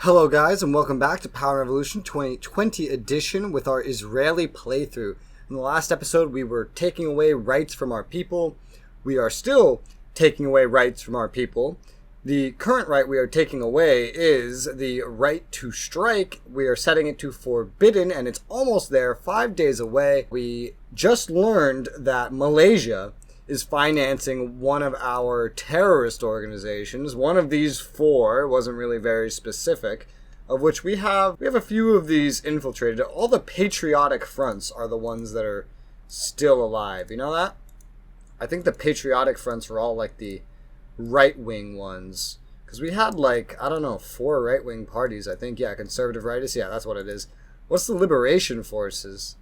Hello guys, and welcome back to Power Revolution 2020 edition with our Israeli playthrough. In the last episode, we were taking away rights from our people. We are still taking away rights from our people. The current right we are taking away is the right to strike. We are setting it to forbidden, and it's almost there, 5 days away. We just learned that Malaysia is financing one of our terrorist organizations. One of these four, wasn't really very specific, of which we have a few of these infiltrated. All the patriotic fronts are the ones that are still alive. You know that? I think the patriotic fronts are all like the right-wing ones. Because we had like, I don't know, 4 right-wing parties, I think. Yeah, conservative rightists. Yeah, that's what it is. What's the liberation forces?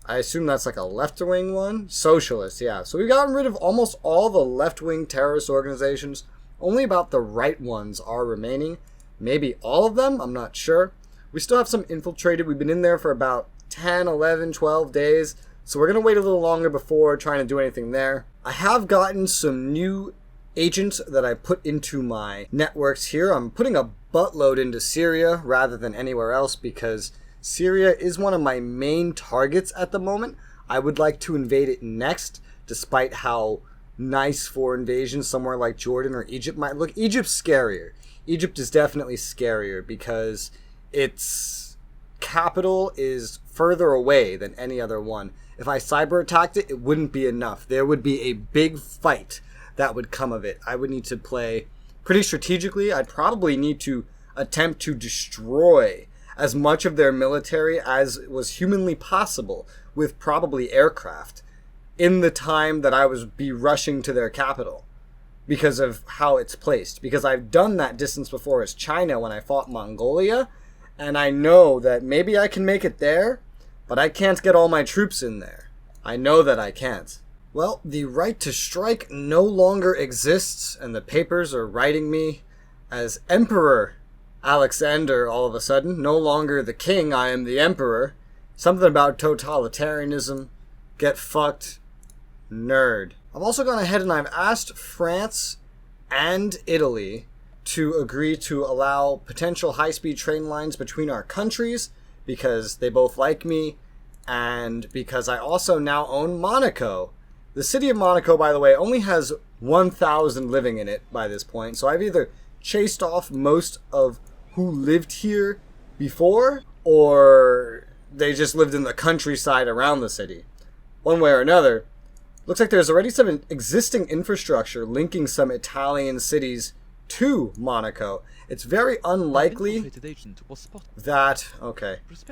I assume that's like a left-wing one? Socialist, yeah. So we've gotten rid of almost all the left-wing terrorist organizations. Only about the right ones are remaining. Maybe all of them? I'm not sure. We still have some infiltrated. We've been in there for about 10, 11, 12 days. So we're going to wait a little longer before trying to do anything there. I have gotten some new agents that I put into my networks here. I'm putting a buttload into Syria rather than anywhere else because Syria is one of my main targets at the moment. I would like to invade it next, despite how nice for invasion somewhere like Jordan or Egypt might look. Egypt's scarier. Egypt is definitely scarier because its capital is further away than any other one. If I cyber attacked it, it wouldn't be enough. There would be a big fight that would come of it. I would need to play pretty strategically. I'd probably need to attempt to destroy as much of their military as was humanly possible with probably aircraft in the time that I would be rushing to their capital because of how it's placed. Because I've done that distance before as China when I fought Mongolia, and I know that maybe I can make it there, but I can't get all my troops in there. I know that I can't. Well, the right to strike no longer exists, and the papers are writing me as Emperor Alexander all of a sudden. No longer the king, I am the emperor. Something about totalitarianism. Get fucked. Nerd. I've also gone ahead and I've asked France and Italy to agree to allow potential high-speed train lines between our countries because they both like me and because I also now own Monaco. The city of Monaco, by the way, only has 1,000 living in it by this point, so I've either chased off most of who lived here before, or they just lived in the countryside around the city. One way or another, looks like there's already some existing infrastructure linking some Italian cities to Monaco. It's very unlikely that,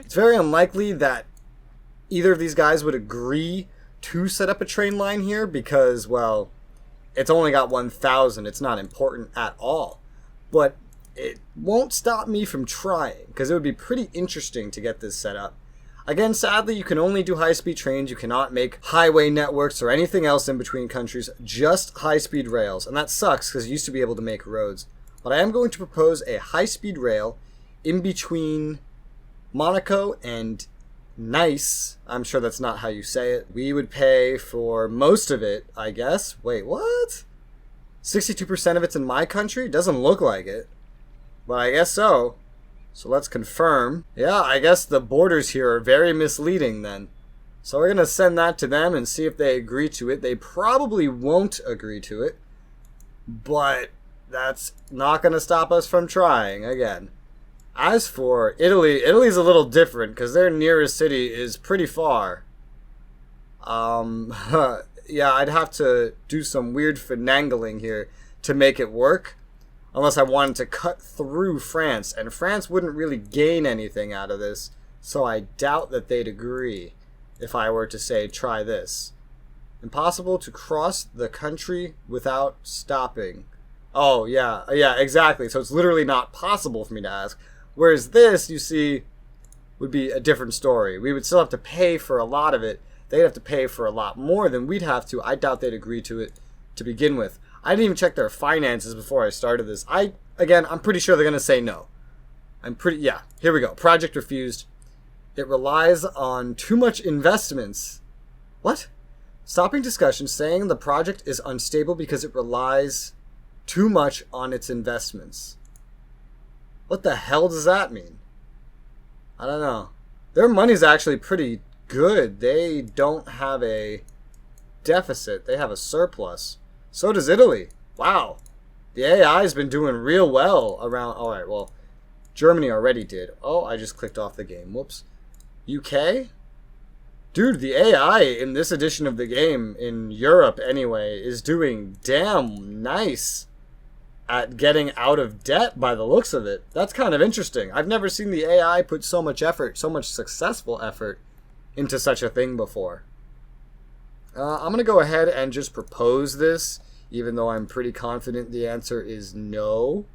it's very unlikely that either of these guys would agree to set up a train line here because, well, it's only got 1,000. It's not important at all. But it won't stop me from trying, because it would be pretty interesting to get this set up. Again, sadly, you can only do high-speed trains. You cannot make highway networks or anything else in between countries, just high-speed rails. And that sucks, because you used to be able to make roads. But I am going to propose a high-speed rail in between Monaco and Nice. I'm sure that's not how you say it. We would pay for most of it, I guess. Wait, what? 62% of it's in my country? Doesn't look like it. But I guess so. So let's confirm. Yeah, I guess the borders here are very misleading then. So we're going to send that to them and see if they agree to it. They probably won't agree to it. But that's not going to stop us from trying again. As for Italy, Italy's a little different because their nearest city is pretty far. Yeah, I'd have to do some weird finagling here to make it work. Unless I wanted to cut through France, and France wouldn't really gain anything out of this, so I doubt that they'd agree if I were to say, try this. Impossible to cross the country without stopping. Oh, yeah, exactly. So it's literally not possible for me to ask. Whereas this, you see, would be a different story. We would still have to pay for a lot of it. They'd have to pay for a lot more than we'd have to. I doubt they'd agree to it to begin with. I didn't even check their finances before I started this. Again, I'm pretty sure they're going to say no. Yeah, here we go. Project refused. It relies on too much investments. What? Stopping discussion saying the project is unstable because it relies too much on its investments. What the hell does that mean? I don't know. Their money's actually pretty good. They don't have a deficit. They have a surplus. So does Italy. Wow. The AI has been doing real well around... Alright, well, Germany already did. Oh, I just clicked off the game. Whoops. UK? Dude, the AI in this edition of the game, in Europe anyway, is doing damn nice at getting out of debt by the looks of it. That's kind of interesting. I've never seen the AI put so much effort, so much successful effort into such a thing before. I'm going to go ahead and just propose this, even though I'm pretty confident the answer is no.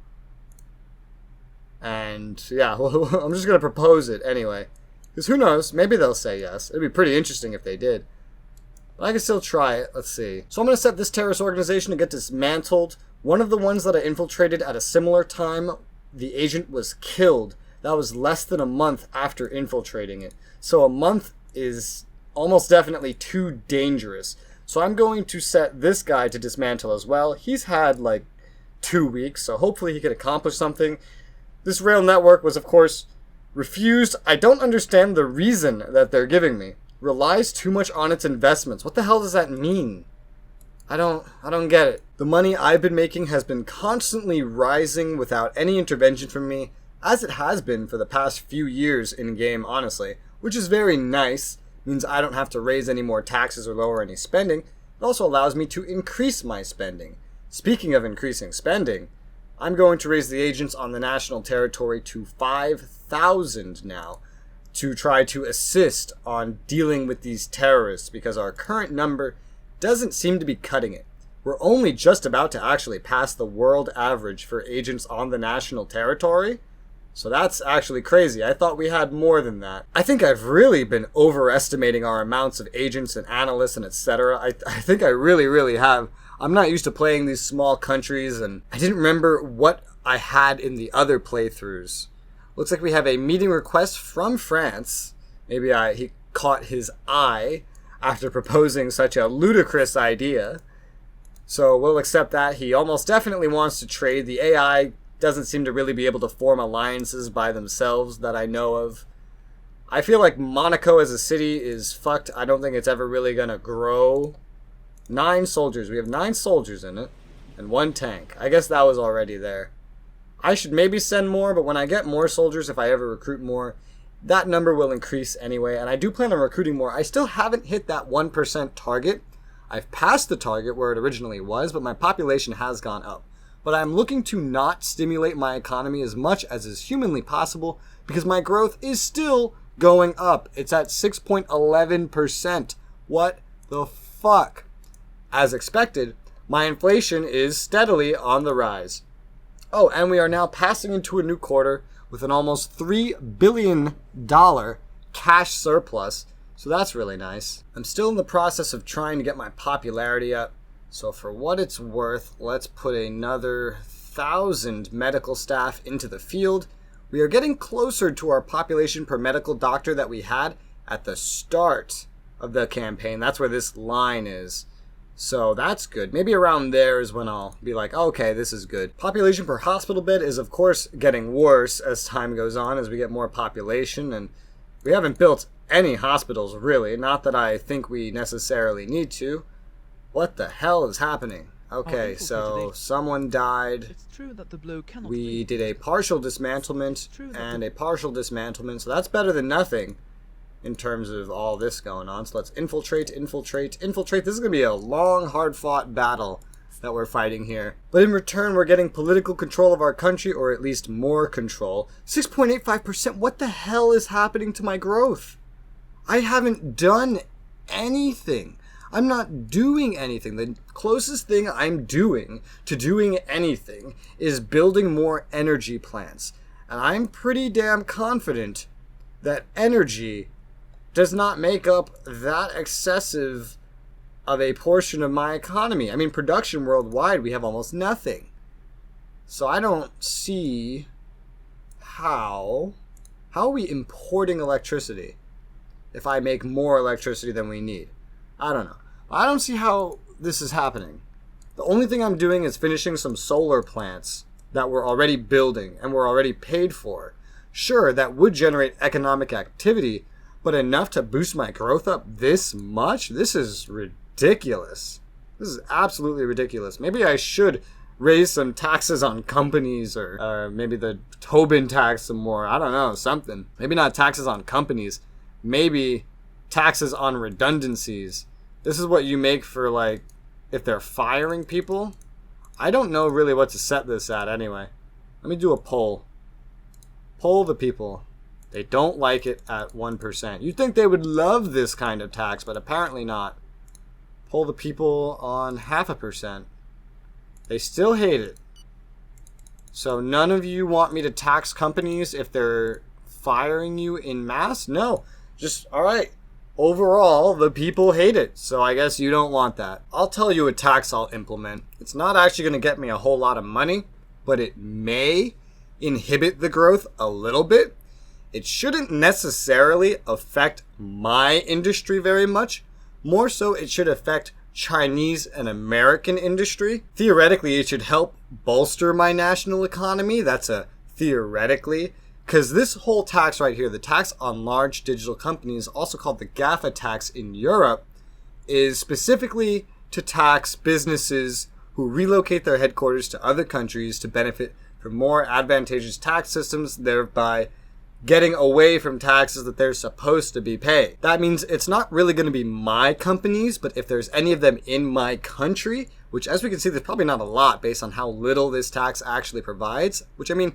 And yeah, well, I'm just going to propose it anyway. Because who knows, maybe they'll say yes. It'd be pretty interesting if they did. But I can still try it. Let's see. So I'm going to set this terrorist organization to get dismantled. One of the ones that I infiltrated at a similar time, the agent was killed. That was less than a month after infiltrating it. So a month is almost definitely too dangerous. So I'm going to set this guy to dismantle as well. He's had like 2 weeks, so hopefully he could accomplish something. This rail network was, of course, refused. I don't understand the reason that they're giving me. Relies too much on its investments. What the hell does that mean? I don't get it. The money I've been making has been constantly rising without any intervention from me, as it has been for the past few years in-game, honestly, which is very nice. Means I don't have to raise any more taxes or lower any spending. It also allows me to increase my spending. Speaking of increasing spending, I'm going to raise the agents on the national territory to 5,000 now to try to assist on dealing with these terrorists, because our current number doesn't seem to be cutting it. We're only just about to actually pass the world average for agents on the national territory. So that's actually crazy. I thought we had more than that. I think I've really been overestimating our amounts of agents and analysts and etc. I think I really have. I'm not used to playing these small countries, and I didn't remember what I had in the other playthroughs. Looks like we have a meeting request from France. Maybe he caught his eye after proposing such a ludicrous idea. So we'll accept that. He almost definitely wants to trade. The AI doesn't seem to really be able to form alliances by themselves that I know of. I feel like Monaco as a city is fucked. I don't think it's ever really going to grow. 9 soldiers. We have 9 soldiers in it. And 1 tank. I guess that was already there. I should maybe send more, but when I get more soldiers, if I ever recruit more, that number will increase anyway. And I do plan on recruiting more. I still haven't hit that 1% target. I've passed the target where it originally was, but my population has gone up. But I'm looking to not stimulate my economy as much as is humanly possible because my growth is still going up. It's at 6.11%. What the fuck? As expected, my inflation is steadily on the rise. Oh, and we are now passing into a new quarter with an almost $3 billion cash surplus. So that's really nice. I'm still in the process of trying to get my popularity up. So for what it's worth, let's put another 1,000 medical staff into the field. We are getting closer to our population per medical doctor that we had at the start of the campaign. That's where this line is. So that's good. Maybe around there is when I'll be like, okay, this is good. Population per hospital bed is, of course, getting worse as time goes on, as we get more population. And we haven't built any hospitals, really. Not that I think we necessarily need to. What the hell is happening? Okay, so someone died. It's true that the blow cannot we did a partial dismantlement and a partial dismantlement, so that's better than nothing in terms of all this going on. So let's infiltrate. This is going to be a long, hard-fought battle that we're fighting here. But in return, we're getting political control of our country, or at least more control. 6.85%. What the hell is happening to my growth? I haven't done anything. I'm not doing anything. The closest thing I'm doing to doing anything is building more energy plants. And I'm pretty damn confident that energy does not make up that excessive of a portion of my economy. I mean, production worldwide, we have almost nothing. So I don't see how are we importing electricity if I make more electricity than we need? I don't know. I don't see how this is happening. The only thing I'm doing is finishing some solar plants that we're already building and we're already paid for. Sure, that would generate economic activity, but enough to boost my growth up this much? This is ridiculous. This is absolutely ridiculous. Maybe I should raise some taxes on companies, or maybe the Tobin tax some more. I don't know, something. Maybe not taxes on companies. Maybe taxes on redundancies. This is what you make for, like, if they're firing people. I don't know really what to set this at anyway. Let me do a poll. Poll the people. They don't like it at 1%. You'd think they would love this kind of tax, but apparently not. Poll the people on 0.5%. They still hate it. So none of you want me to tax companies if they're firing you in mass? No. Just, alright. Overall, the people hate it. So I guess you don't want that. I'll tell you a tax I'll implement. It's not actually going to get me a whole lot of money, but it may inhibit the growth a little bit. It shouldn't necessarily affect my industry very much. More so, it should affect Chinese and American industry. Theoretically, it should help bolster my national economy. That's a theoretically. Because this whole tax right here, the tax on large digital companies, also called the GAFA tax in Europe, is specifically to tax businesses who relocate their headquarters to other countries to benefit from more advantageous tax systems, thereby getting away from taxes that they're supposed to be paying. That means it's not really going to be my companies, but if there's any of them in my country, which as we can see, there's probably not a lot based on how little this tax actually provides, which I mean,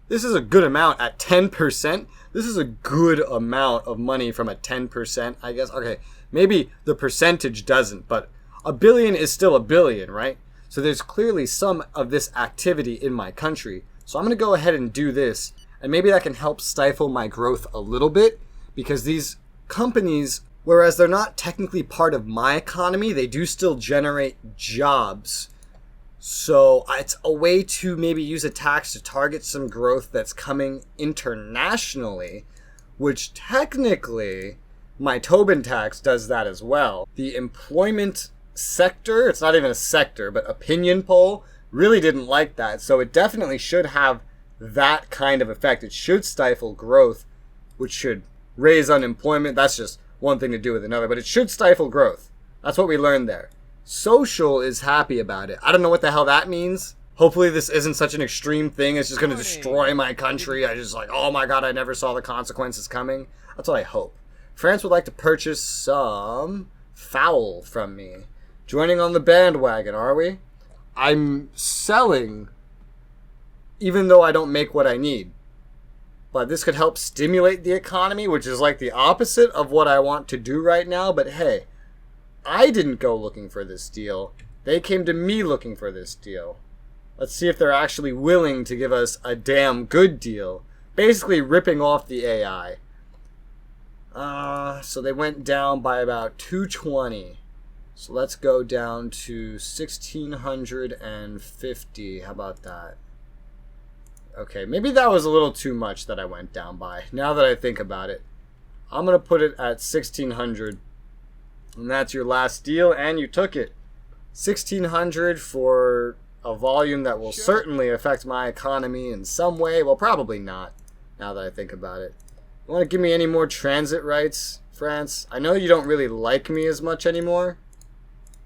this is a good amount at 10%. This is a good amount of money from a 10%, I guess. Okay, maybe the percentage doesn't, but a billion is still a billion, right? So there's clearly some of this activity in my country. So I'm going to go ahead and do this. And maybe that can help stifle my growth a little bit, because these companies, whereas they're not technically part of my economy, they do still generate jobs. So it's a way to maybe use a tax to target some growth that's coming internationally, which technically my Tobin tax does that as well. The employment sector, it's not even a sector, but opinion poll really didn't like that. So it definitely should have that kind of effect. It should stifle growth, which should raise unemployment. That's just one thing to do with another, but it should stifle growth. That's what we learned there. Social is happy about it. I don't know what the hell that means. Hopefully this isn't such an extreme thing. It's just going to destroy my country. I just like, oh my god, I never saw the consequences coming. That's what I hope. France would like to purchase some fowl from me. Joining on the bandwagon, are we? I'm selling even though I don't make what I need. But this could help stimulate the economy, which is like the opposite of what I want to do right now. But hey, I didn't go looking for this deal. They came to me looking for this deal. Let's see if they're actually willing to give us a damn good deal. Basically ripping off the AI. So they went down by about 220. So let's go down to 1650. How about that? Okay, maybe that was a little too much that I went down by. Now that I think about it, I'm going to put it at 1600. And that's your last deal, and you took it. 1600 for a volume that will certainly affect my economy in some way. Well, probably not, now that I think about it. You want to give me any more transit rights, France? I know you don't really like me as much anymore,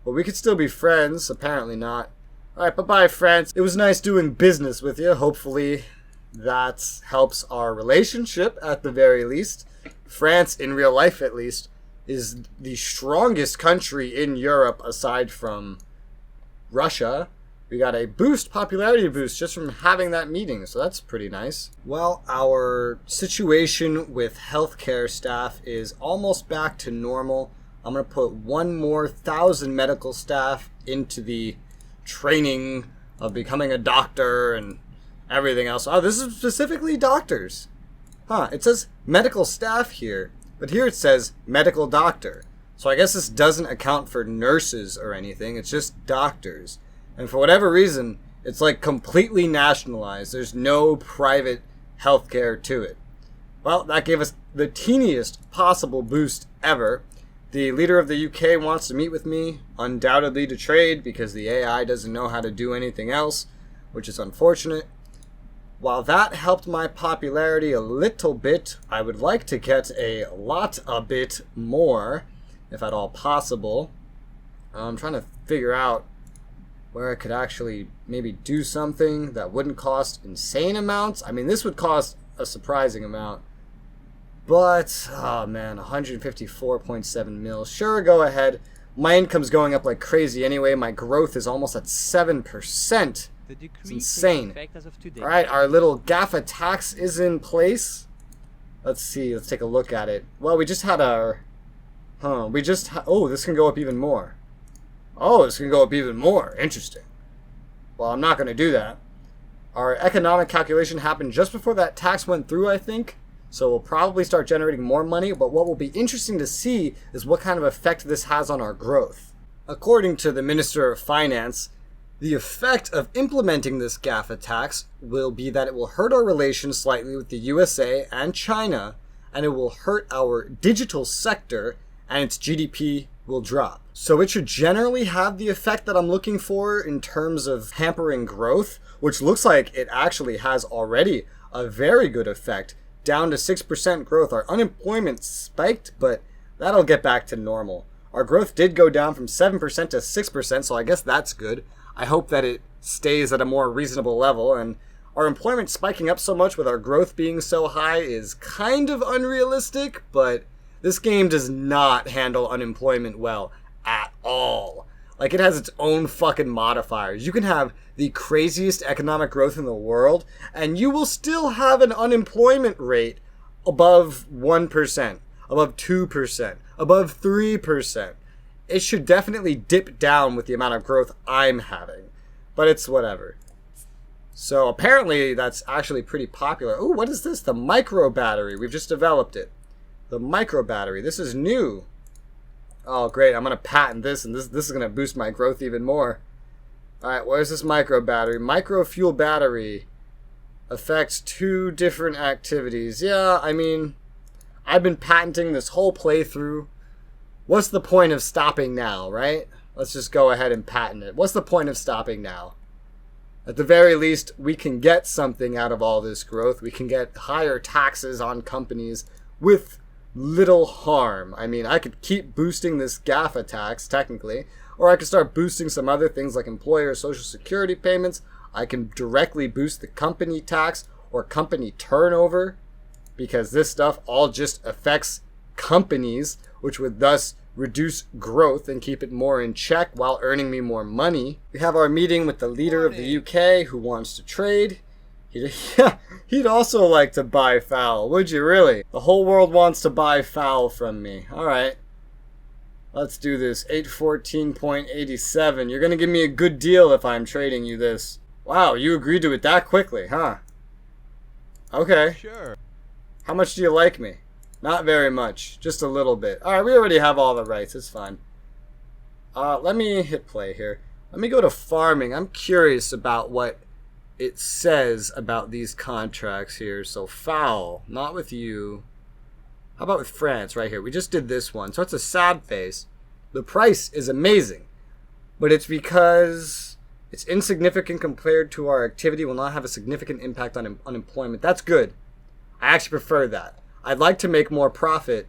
but we could still be friends. Apparently not. Alright, bye-bye, France. It was nice doing business with you. Hopefully that helps our relationship at the very least. France, in real life at least, is the strongest country in Europe aside from Russia. We got a popularity boost just from having that meeting, so that's pretty nice. Well, our situation with healthcare staff is almost back to normal. I'm going to put 1,000 more medical staff into the training of becoming a doctor and everything else. Oh, this is specifically doctors. Huh, it says medical staff here, but here it says medical doctor. So I guess this doesn't account for nurses or anything, it's just doctors. And for whatever reason, it's like completely nationalized. There's no private healthcare to it. Well, that gave us the teeniest possible boost ever. The leader of the UK wants to meet with me, undoubtedly to trade, because the AI doesn't know how to do anything else. which is unfortunate. While that helped my popularity a little bit, I would like to get a bit more, if at all possible. I'm trying to figure out where I could actually maybe do something that wouldn't cost insane amounts. I mean, this would cost a surprising amount. But, oh man, 154.7 mil. Sure, go ahead. My income's going up like crazy anyway. My growth is almost at 7%. It's insane. Alright, our little GAFA tax is in place. Let's see, let's take a look at it. Well, we just had our... oh, this can go up even more. Oh, this can go up even more. Interesting. Well, I'm not going to do that. Our economic calculation happened just before that tax went through, I think. So we'll probably start generating more money, but what will be interesting to see is what kind of effect this has on our growth. According to the Minister of Finance, the effect of implementing this GAFA tax will be that it will hurt our relations slightly with the USA and China, and it will hurt our digital sector, and its GDP will drop. So it should generally have the effect that I'm looking for in terms of hampering growth, which looks like it actually has already a very good effect. Down to 6% growth. Our unemployment spiked, but that'll get back to normal. Our growth did go down from 7% to 6%, so I guess that's good. I hope that it stays at a more reasonable level, and our employment spiking up so much with our growth being so high is kind of unrealistic, but this game does not handle unemployment well at all. Like, it has its own fucking modifiers. You can have the craziest economic growth in the world, and you will still have an unemployment rate above 1%, above 2%, above 3%. It should definitely dip down with the amount of growth I'm having, but it's whatever. So apparently that's actually pretty popular. Oh, what is this? The micro battery. We've just developed it. The micro battery. This is new. Oh, great. I'm going to patent this, and this is going to boost my growth even more. Alright, where's this micro battery? Micro fuel battery affects 2 different activities. Yeah, I mean, I've been patenting this whole playthrough. What's the point of stopping now, right? Let's just go ahead and patent it. What's the point of stopping now? At the very least, we can get something out of all this growth. We can get higher taxes on companies with little harm. I mean, I could keep boosting this GAFA tax, technically, or I could start boosting some other things like employer social security payments. I can directly boost the company tax or company turnover, because this stuff all just affects companies, which would thus reduce growth and keep it more in check while earning me more money. We have our meeting with the leader of the UK who wants to trade. He'd also like to buy foul, would you really? The whole world wants to buy foul from me. Alright. Let's do this. 814.87. You're gonna give me a good deal if I'm trading you this. Wow, you agreed to it that quickly, huh? Okay. Sure. How much do you like me? Not very much. Just a little bit. Alright, we already have all the rights. It's fine. Let me hit play here. Let me go to farming. I'm curious about what it says about these contracts here. So foul, not with you. How about with France right here? We just did this one. So it's a sad face. The price is amazing, but it's because it's insignificant compared to our activity, will not have a significant impact on unemployment. That's good. I actually prefer that. I'd like to make more profit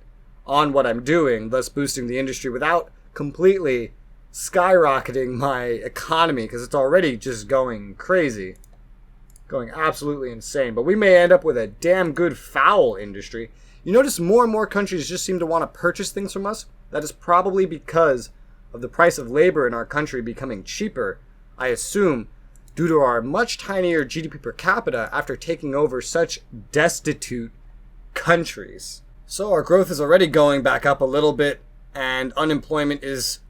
on what I'm doing, thus boosting the industry without completely skyrocketing my economy, because it's already just going crazy. Going absolutely insane. But we may end up with a damn good foul industry. You notice more and more countries just seem to want to purchase things from us. That is probably because of the price of labor in our country becoming cheaper, I assume, due to our much tinier GDP per capita after taking over such destitute countries. So our growth is already going back up a little bit, and unemployment is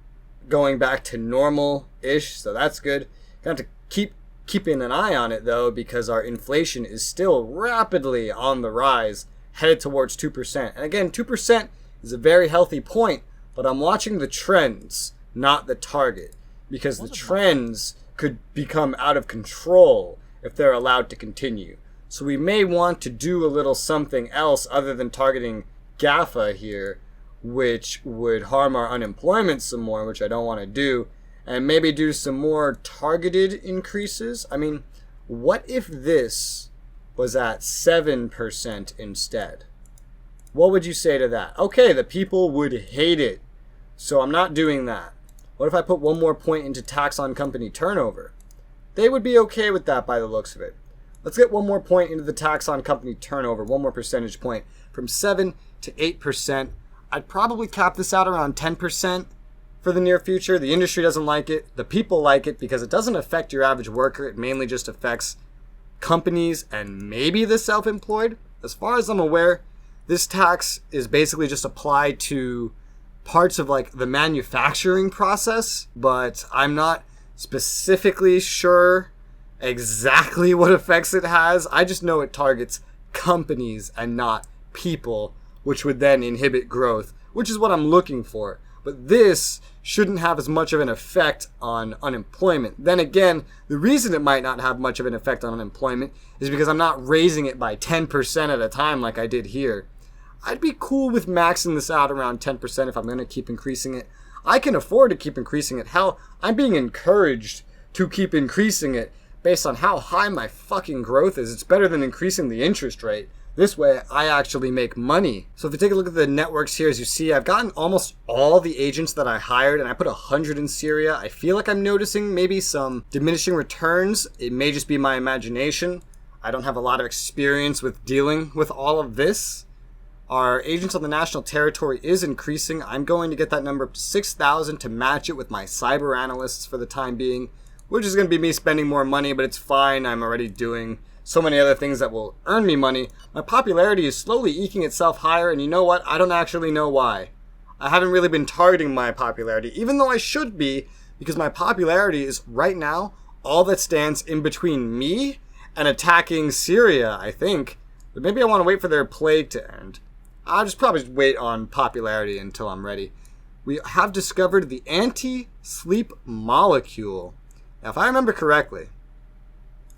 going back to normal-ish, so that's good. You have to keep keeping an eye on it, though, because our inflation is still rapidly on the rise, headed towards 2%. And again, 2% is a very healthy point, but I'm watching the trends, not the target, because the trends could become out of control if they're allowed to continue. So we may want to do a little something else other than targeting GAFA here, which would harm our unemployment some more, which I don't want to do, and maybe do some more targeted increases. I mean, What if this was at 7% instead? What would you say to that? Okay, the people would hate it, so I'm not doing that. What if I put one more point into tax on company turnover? They would be okay with that by the looks of it. Let's get one more point into the tax on company turnover, one more percentage point, from 7 to 8%. I'd probably cap this out around 10% for the near future. The industry doesn't like it. The people like it because it doesn't affect your average worker. It mainly just affects companies and maybe the self-employed. As far as I'm aware, this tax is basically just applied to parts of like the manufacturing process, but I'm not specifically sure exactly what effects it has. I just know it targets companies and not people, which would then inhibit growth, which is what I'm looking for. But this shouldn't have as much of an effect on unemployment. Then again, the reason it might not have much of an effect on unemployment is because I'm not raising it by 10% at a time like I did here. I'd be cool with maxing this out around 10% if I'm going to keep increasing it. I can afford to keep increasing it. Hell, I'm being encouraged to keep increasing it based on how high my fucking growth is. It's better than increasing the interest rate. This way, I actually make money. So if you take a look at the networks here, as you see, I've gotten almost all the agents that I hired, and I put 100 in Syria. I feel like I'm noticing maybe some diminishing returns. It may just be my imagination. I don't have a lot of experience with dealing with all of this. Our agents on the national territory is increasing. I'm going to get that number up to 6,000 to match it with my cyber analysts for the time being, which is going to be me spending more money, but it's fine. I'm already doing so many other things that will earn me money. My popularity is slowly eking itself higher, and you know what? I don't actually know why. I haven't really been targeting my popularity, even though I should be, because my popularity is right now all that stands in between me and attacking Syria, I think. But maybe I want to wait for their plague to end. I'll just probably wait on popularity until I'm ready. We have discovered the anti-sleep molecule. Now, if I remember correctly,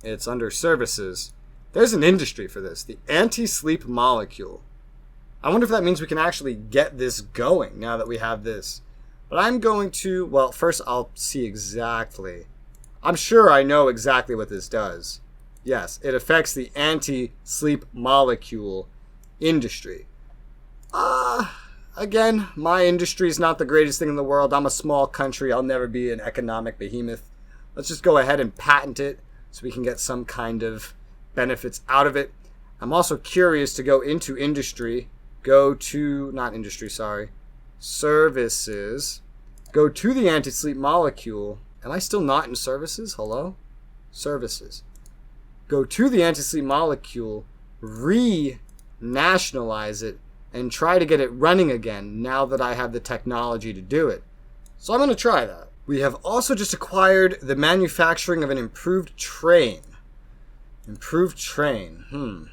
it's under services. There's an industry for this, the anti-sleep molecule. I wonder if that means we can actually get this going now that we have this. But I'm going to, well, first I'll see exactly. I'm sure I know exactly what this does. Yes, it affects the anti-sleep molecule industry. Again, my industry is not the greatest thing in the world. I'm a small country. I'll never be an economic behemoth. Let's just go ahead and patent it so we can get some kind of benefits out of it. I'm also curious to go into industry. Services. Go to the anti-sleep molecule. Am I still not in services? Hello? Services. Go to the anti-sleep molecule, re-nationalize it, and try to get it running again now that I have the technology to do it. So I'm going to try that. We have also just acquired the manufacturing of an improved train. Improved train.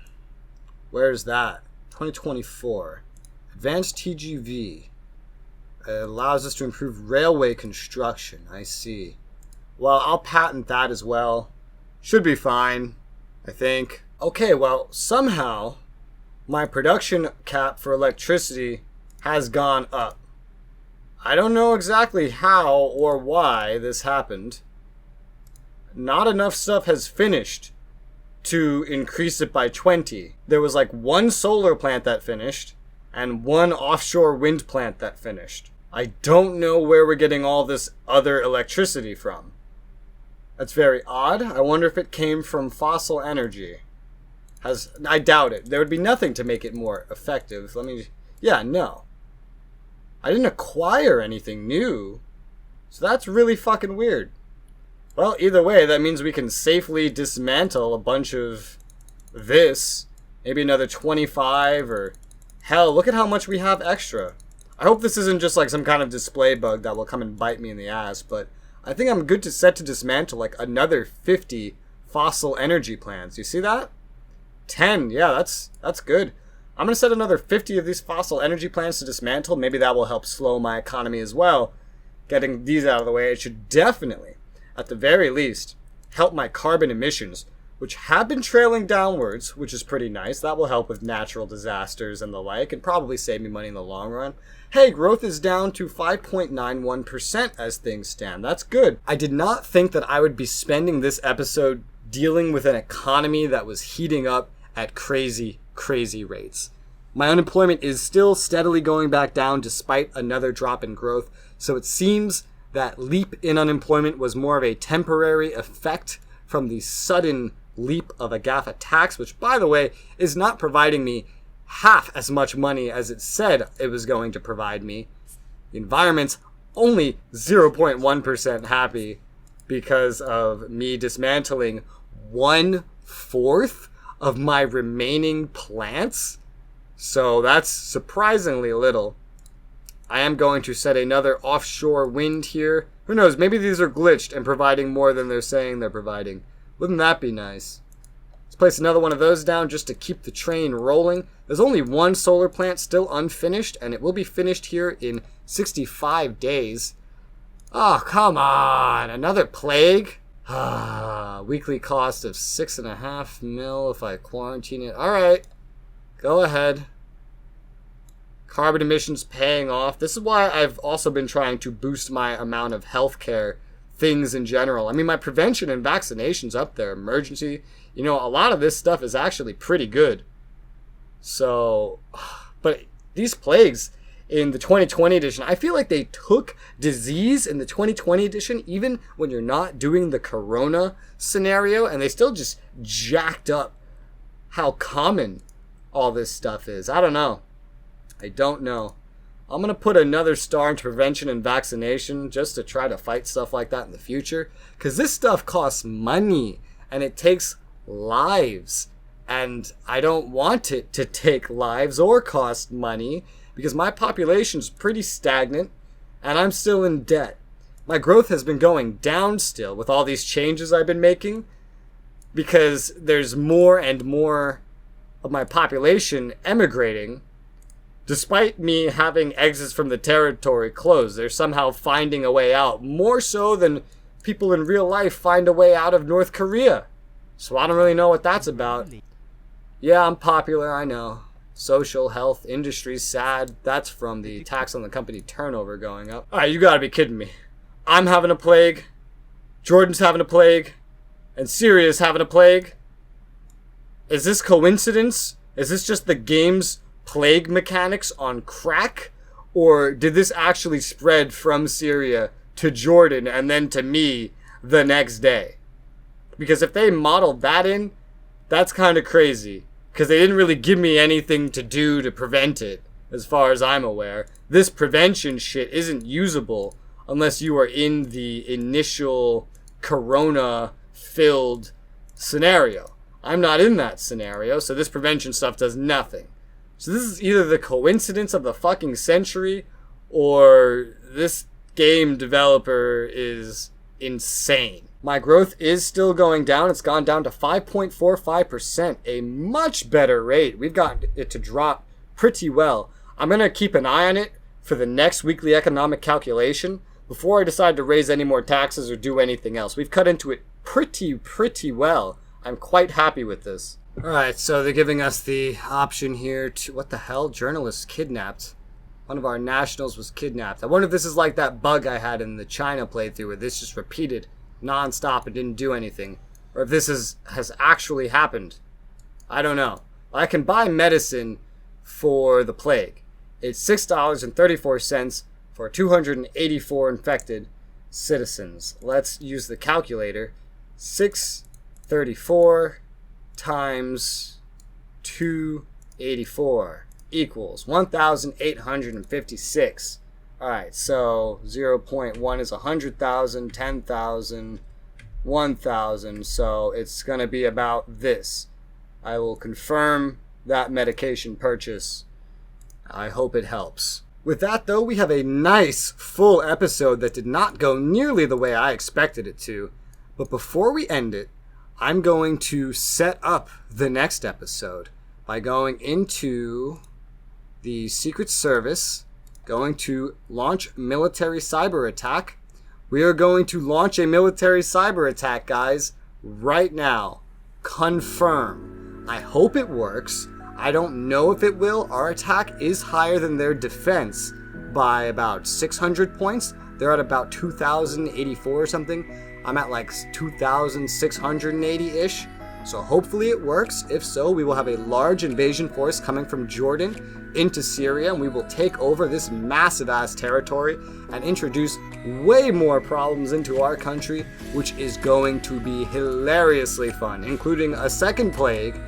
Where's that? 2024. Advanced TGV. It allows us to improve railway construction. I see. Well, I'll patent that as well. Should be fine, I think. Okay, well, somehow my production cap for electricity has gone up. I don't know exactly how or why this happened. Not enough stuff has finished to increase it by 20. There was like one solar plant that finished and one offshore wind plant that finished. I don't know where we're getting all this other electricity from. That's very odd. I wonder if it came from fossil energy. I doubt it. There would be nothing to make it more effective. No. I didn't acquire anything new. So that's really fucking weird. Well, either way, that means we can safely dismantle a bunch of this. Maybe another 25 or... Hell, look at how much we have extra. I hope this isn't just like some kind of display bug that will come and bite me in the ass, but I think I'm good to set to dismantle like another 50 fossil energy plants. You see that? 10, yeah, that's good. I'm going to set another 50 of these fossil energy plants to dismantle. Maybe that will help slow my economy as well. Getting these out of the way, it should definitely, at the very least, help my carbon emissions, which have been trailing downwards, which is pretty nice. That will help with natural disasters and the like, and probably save me money in the long run. Hey, growth is down to 5.91% as things stand. That's good. I did not think that I would be spending this episode dealing with an economy that was heating up at crazy, crazy rates. My unemployment is still steadily going back down despite another drop in growth, so it seems that leap in unemployment was more of a temporary effect from the sudden leap of a GAFA tax, which, by the way, is not providing me half as much money as it said it was going to provide me. The environment's only 0.1% happy because of me dismantling 1/4 of my remaining plants. So that's surprisingly little. I am going to set another offshore wind here. Who knows, maybe these are glitched and providing more than they're saying they're providing. Wouldn't that be nice? Let's place another one of those down just to keep the train rolling. There's only one solar plant still unfinished, and it will be finished here in 65 days. Oh, come on. Another plague? Weekly cost of 6.5 mil if I quarantine it. All right. Go ahead. Carbon emissions paying off. This is why I've also been trying to boost my amount of healthcare things in general. I mean, my prevention and vaccinations up there, emergency. You know, a lot of this stuff is actually pretty good. So, but these plagues in the 2020 edition, I feel like they took disease in the 2020 edition, even when you're not doing the corona scenario, and they still just jacked up how common all this stuff is. I don't know. I don't know. I'm going to put another star into prevention and vaccination just to try to fight stuff like that in the future. Because this stuff costs money and it takes lives. And I don't want it to take lives or cost money because my population's pretty stagnant and I'm still in debt. My growth has been going down still with all these changes I've been making because there's more and more of my population emigrating. Despite me having exits from the territory closed, they're somehow finding a way out, more so than people in real life find a way out of North Korea. So I don't really know what that's about. Yeah, I'm popular, I know. Social, health, industry, sad. That's from the tax on the company turnover going up. Alright, you gotta be kidding me. I'm having a plague, Jordan's having a plague, and Syria's having a plague? Is this coincidence? Is this just the game's plague mechanics on crack? Or did this actually spread from Syria to Jordan and then to me the next day? Because if they modeled that in, that's kind of crazy. Because they didn't really give me anything to do to prevent it, as far as I'm aware. This prevention shit isn't usable unless you are in the initial corona-filled scenario. I'm not in that scenario, so this prevention stuff does nothing. So this is either the coincidence of the fucking century, or this game developer is insane. My growth is still going down. It's gone down to 5.45%, a much better rate. We've gotten it to drop pretty well. I'm going to keep an eye on it for the next weekly economic calculation before I decide to raise any more taxes or do anything else. We've cut into it pretty well. I'm quite happy with this. Alright, so they're giving us the option here to... What the hell? Journalists kidnapped. One of our nationals was kidnapped. I wonder if this is like that bug I had in the China playthrough where this just repeated non-stop and didn't do anything. Or if this has actually happened. I don't know. I can buy medicine for the plague. It's $6.34 for 284 infected citizens. Let's use the calculator. 634 times 284 equals 1,856. Alright, so 0.1 is 100,000, 10,000, 1,000. So it's going to be about this. I will confirm that medication purchase. I hope it helps. With that, though, we have a nice full episode that did not go nearly the way I expected it to. But before we end it, I'm going to set up the next episode by going into the Secret Service, going to launch military cyber attack. We are going to launch a military cyber attack, guys, right now. Confirm. I hope it works. I don't know if it will. Our attack is higher than their defense by about 600 points. They're at about 2,084 or something. I'm at like 2,680-ish. So hopefully it works. If so, we will have a large invasion force coming from Jordan into Syria, and we will take over this massive ass territory and introduce way more problems into our country, which is going to be hilariously fun, including a second plague,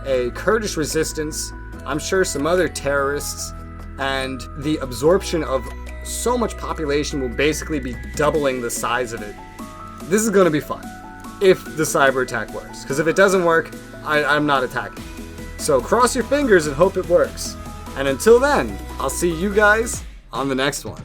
a Kurdish resistance, I'm sure some other terrorists, and the absorption of so much population will basically be doubling the size of it. This is going to be fun. If the cyber attack works. Because if it doesn't work, I'm not attacking. So cross your fingers and hope it works. And until then, I'll see you guys on the next one.